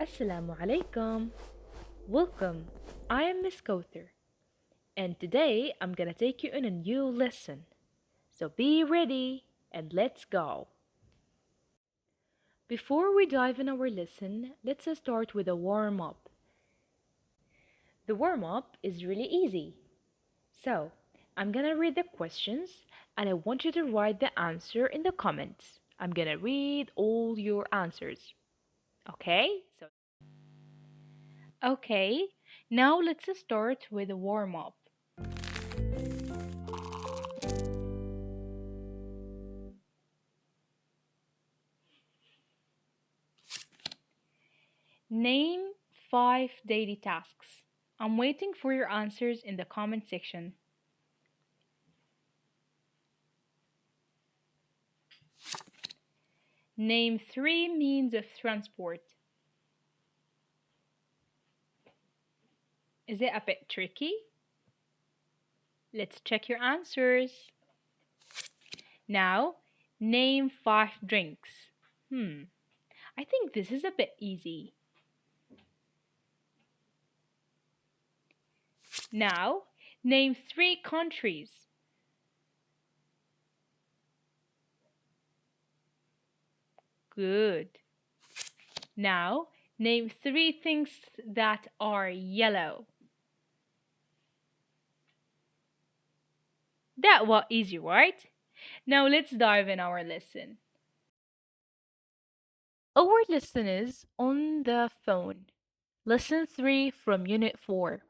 Assalamu alaikum. Welcome. I am Miss Kother, and today I'm gonna take you in a new lesson. So be ready and let's go. Before we dive in our lesson, let's start with a warm up. The warm up is really easy. So, I'm gonna read the questions and I want you to write the answer in the comments. I'm gonna read all your answers. Okay? Okay, now let's start with a warm up. Name 5 daily tasks. I'm waiting for your answers in the comment section. Name 3 means of transport. Is it a bit tricky? Let's check your answers. Now, name 5 drinks. I think this is a bit easy. Now, name 3 countries. Good. Now, name 3 things that are yellow. That was easy, right? Now let's dive in our lesson. Our lesson is on the phone. Lesson 3 from Unit 4.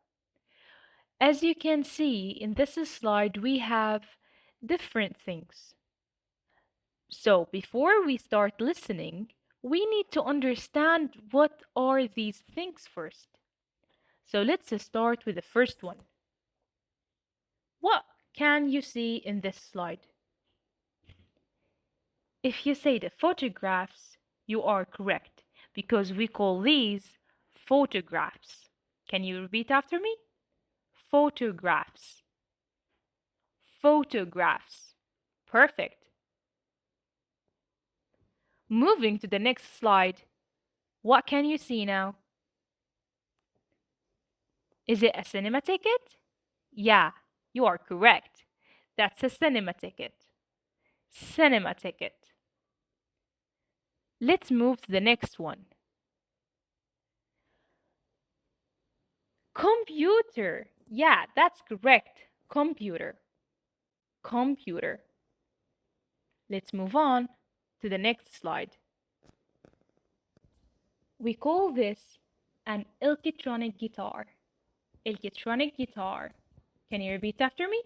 As you can see in this slide, we have different things. So before we start listening, we need to understand what are these things first. So let's start with the first one. What can you see in this slide? If you say the photographs, you are correct because we call these photographs. Can you repeat after me? Photographs. Photographs. Perfect. Moving to the next slide. What can you see now? Is it a cinema ticket? Yeah, you are correct. That's a cinema ticket. Cinema ticket. Let's move to the next one. Computer. Yeah, that's correct. Computer. Computer. Let's move on to the next slide. We call this an electronic guitar. Electronic guitar. Can you repeat after me?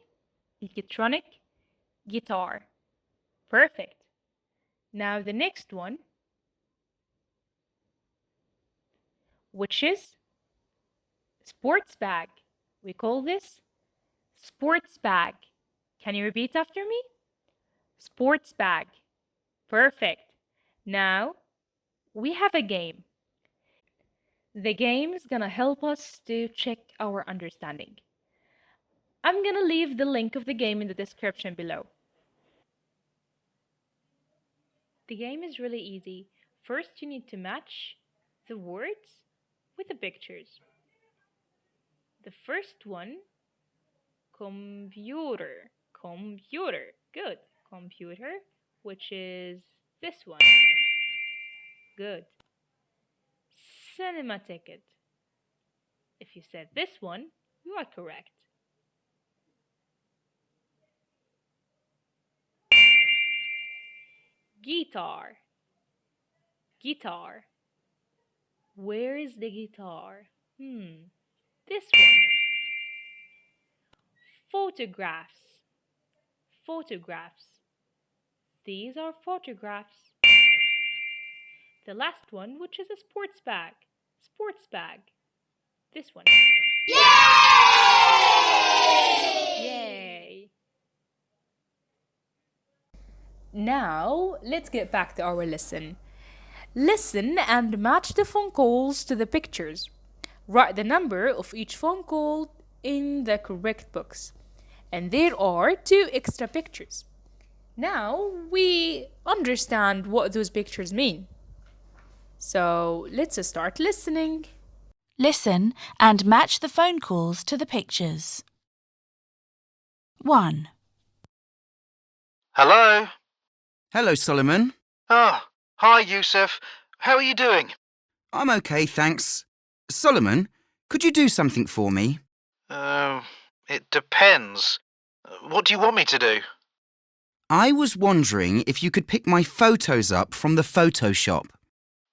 Electronic guitar. Perfect. Now the next one, which is sports bag. We call this sports bag. Can you repeat after me? Sports bag. Perfect. Now we have a game. The game is gonna help us to check our understanding. I'm gonna leave the link of the game in the description below. The game is really easy. First, you need to match the words with the pictures. The first one, computer. Computer. Good. Computer, which is this one. Good. Cinema ticket. If you said this one, you are correct. Guitar. Guitar. Where is the guitar? This one. Photographs. Photographs. These are photographs. The last one, which is a sports bag. Sports bag. This one. Yay! Now, let's get back to our lesson. Listen and match the phone calls to the pictures. Write the number of each phone call in the correct box. And there are 2 extra pictures. Now we understand what those pictures mean. So let's start listening. Listen and match the phone calls to the pictures. 1, Hello? Hello, Solomon. Ah, hi, Yusuf. How are you doing? I'm okay, thanks. Solomon, could you do something for me? It depends. What do you want me to do? I was wondering if you could pick my photos up from the photo shop.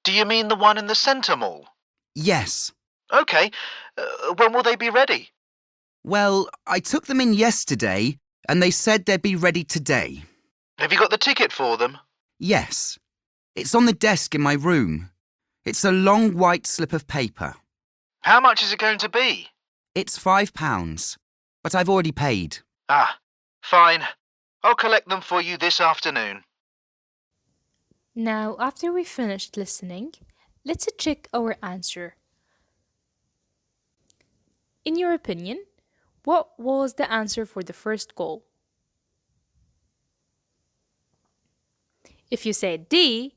Do you mean the one in the Centre Mall? Yes. OK. When will they be ready? Well, I took them in yesterday and they said they'd be ready today. Have you got the ticket for them? Yes. It's on the desk in my room. It's a long white slip of paper. How much is it going to be? It's £5, but I've already paid. Ah, fine. I'll collect them for you this afternoon. Now, after we finished listening, let's check our answer. In your opinion, what was the answer for the first call? If you said D,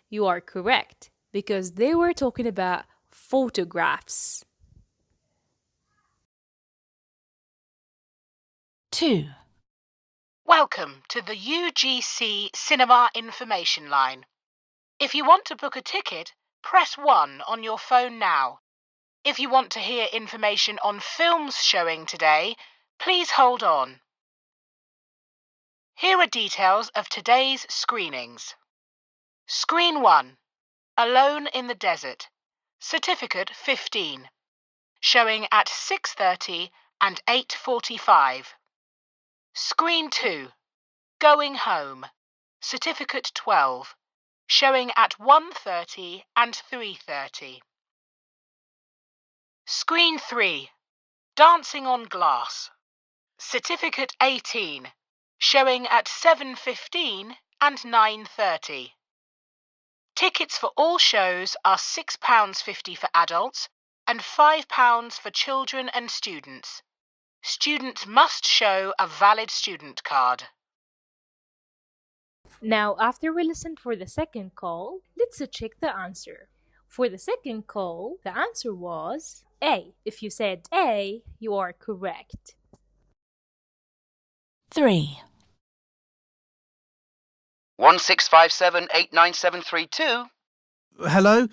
you are correct because they were talking about photographs. 2, Welcome to the UGC Cinema Information Line. If you want to book a ticket, press 1 on your phone now. If you want to hear information on films showing today, please hold on. Here are details of today's screenings. Screen 1, Alone in the Desert, Certificate 15, showing at 6:30 and 8:45. Screen 2, Going Home, Certificate 12, showing at 1:30 and 3:30. Screen 3, Dancing on Glass, Certificate 18, showing at 7:15 and 9:30. Tickets for all shows are £6.50 for adults and £5 for children and students. Students must show a valid student card. Now, after we listened for the second call, let's check the answer. For the second call, the answer was A. If you said A, you are correct. 3, 16578972. Hello?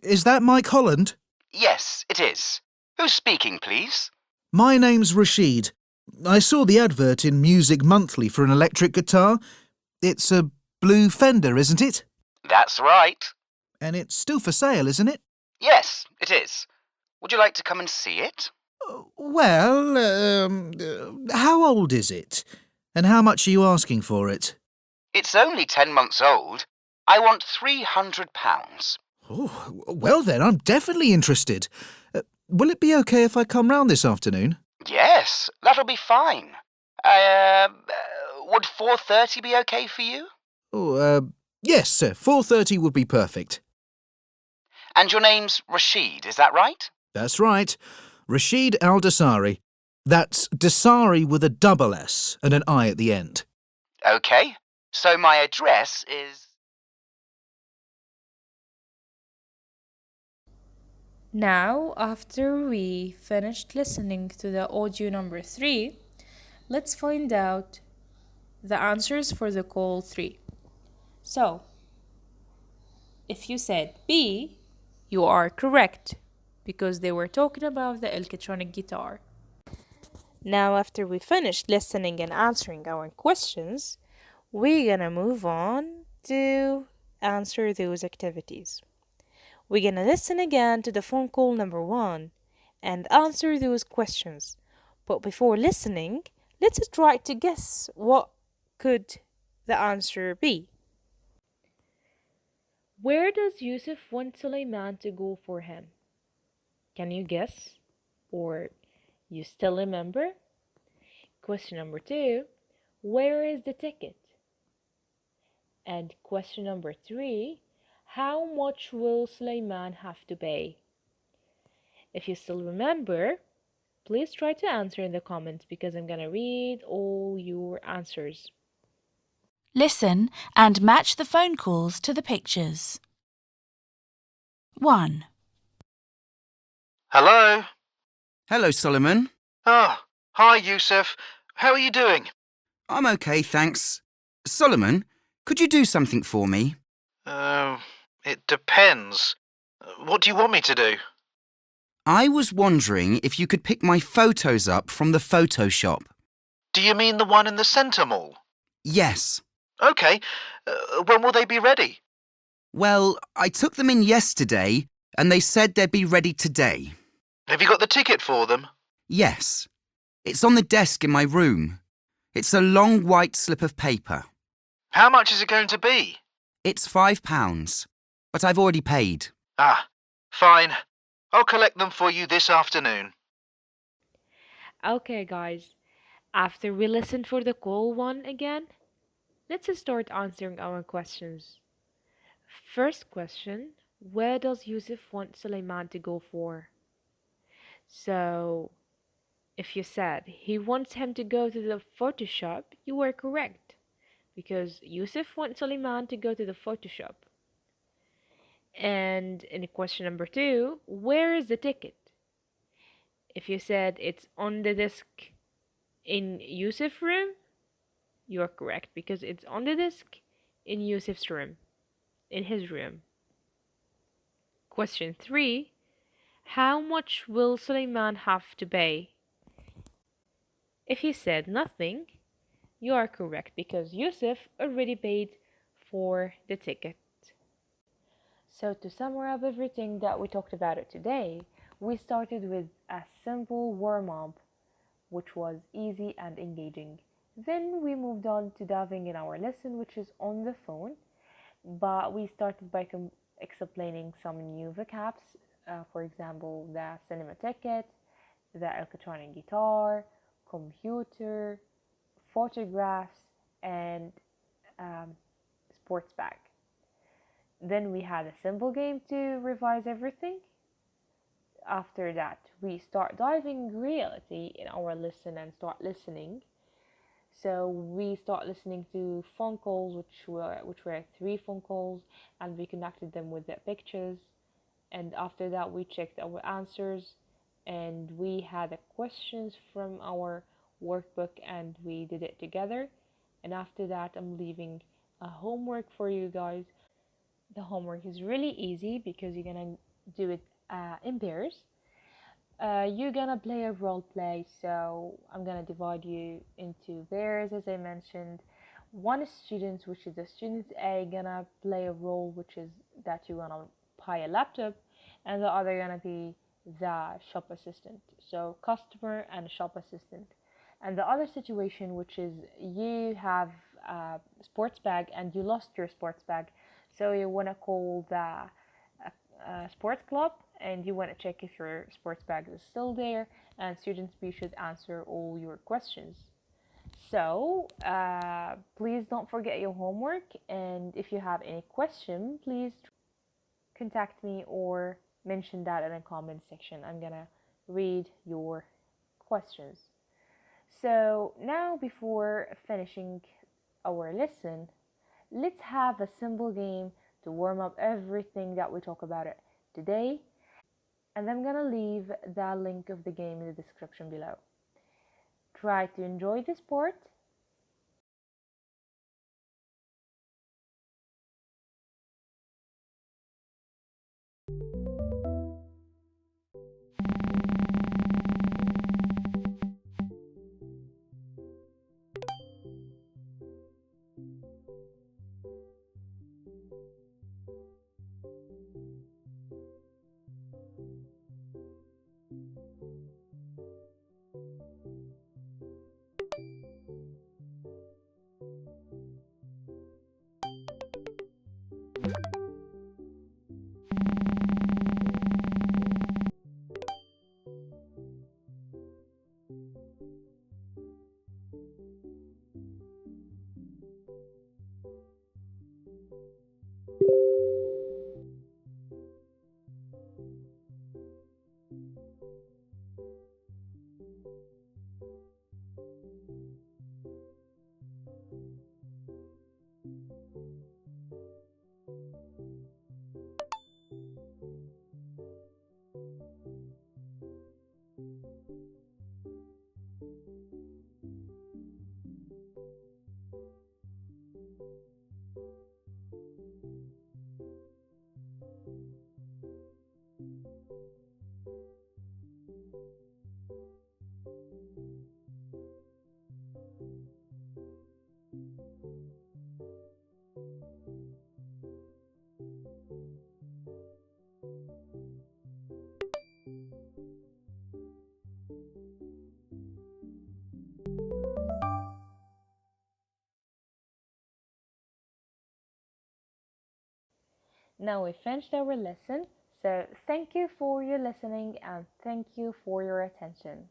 Is that Mike Holland? Yes, it is. Who's speaking, please? My name's Rashid. I saw the advert in Music Monthly for an electric guitar. It's a blue Fender, isn't it? That's right. And it's still for sale, isn't it? Yes, it is. Would you like to come and see it? How old is it? And how much are you asking for it? It's only 10 months old. I want £300. Oh, well then, I'm definitely interested. Will it be okay if I come round this afternoon? Yes, that'll be fine. Would 4:30 be okay for you? Yes, sir. 4:30 would be perfect. And your name's Rashid, is that right? That's right. Rashid Al-Dasari. That's Dasari with a double S and an I at the end. Okay, so my address is... Now, after we finished listening to the audio number 3, let's find out the answers for the call 3. So, if you said B, you are correct because they were talking about the electronic guitar. Now, after we finished listening and answering our questions, we're gonna move on to answer those activities. We're gonna listen again to the phone call number 1 and answer those questions. But before listening, let's try to guess what could the answer be. Where does Yusuf want Suleiman to go for him? Can you guess? Or you still remember? Question number 2, where is the ticket? And question number 3, how much will Suleiman have to pay? If you still remember, please try to answer in the comments because I'm gonna read all your answers. listen and match the phone calls to the pictures. 1. Hello? Hello, Solomon. Oh, hi, Yusuf. How are you doing? I'm okay, thanks. Solomon, could you do something for me? It depends. What do you want me to do? I was wondering if you could pick my photos up from the Photoshop. Do you mean the one in the centre mall? Yes. OK. When will they be ready? Well, I took them in yesterday and they said they'd be ready today. Have you got the ticket for them? Yes. It's on the desk in my room. It's a long white slip of paper. How much is it going to be? It's £5, but I've already paid. Ah, fine. I'll collect them for you this afternoon. Okay, guys. After we listen for the call one again, let's start answering our questions. First question, where does Yusuf want Suleiman to go for? So, if you said he wants him to go to the Photoshop, you were correct. Because Yusuf wants Suleiman to go to the Photoshop. And in question number 2, where is the ticket? If you said it's on the desk in Yusuf's room, you are correct because it's on the desk in Yusuf's room, in his room. Question 3, how much will Suleiman have to pay? If you said nothing, you are correct because Yusuf already paid for the ticket. So to summarize everything that we talked about it today, we started with a simple warm-up, which was easy and engaging. Then we moved on to diving in our lesson, which is on the phone, but we started by explaining some new vocabs, for example, the cinema ticket, the electronic guitar, computer, photographs, and sports bag. Then we had a simple game to revise everything. After that, we start diving reality in our listen and start listening. So we start listening to phone calls, which were 3 phone calls, and we connected them with the pictures. And after that, we checked our answers, and we had the questions from our workbook, and we did it together. And after that, I'm leaving a homework for you guys. The homework is really easy because you're gonna do it in pairs. You're gonna play a role play, so I'm gonna divide you into pairs as I mentioned. One student, which is the student A, gonna play a role which is that you're gonna buy a laptop, and the other gonna be the shop assistant. So customer and shop assistant. And the other situation, which is you have a sports bag and you lost your sports bag, so you wanna call the sports club and you want to check if your sports bag is still there, and students B should answer all your questions. So please don't forget your homework, and if you have any question, please contact me or mention that in the comment section. I'm gonna read your questions. So now, before finishing our lesson, let's have a simple game to warm up everything that we talk about it today, and I'm gonna leave the link of the game in the description below. Try to enjoy this part. Now we finished our lesson, so thank you for your listening and thank you for your attention.